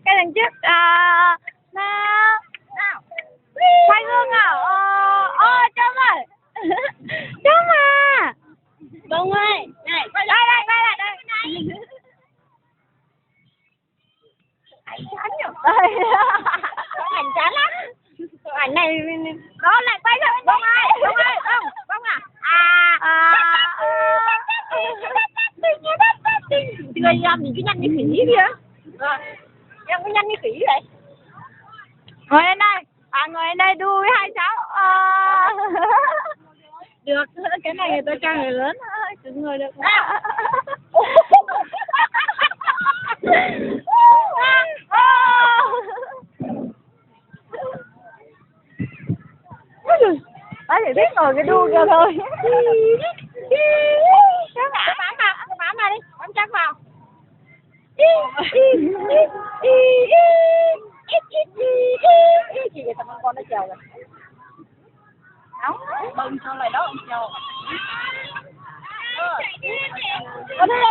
cái đằng trước nào quay gương nào Trâm ơi Trâm à Bông ơi này quay lại đây ảnh chán nhở ảnh chán lắm ảnh này đó lại quay lại Bông ơi Bông Tươi em nhìn cứ nhăn như khỉ kìa em cứ nhăn như khỉ vậy ngồi lên đây ngồi lên đây đu với hai cháu được cái này người ta cho người lớn cứ ngồi được bác chỉ thích ngồi cái đu kia thôi bám vào đi bám chắc vào chị vậy thằng con nó trèo rồi bưng sau này đó ông trèo con đây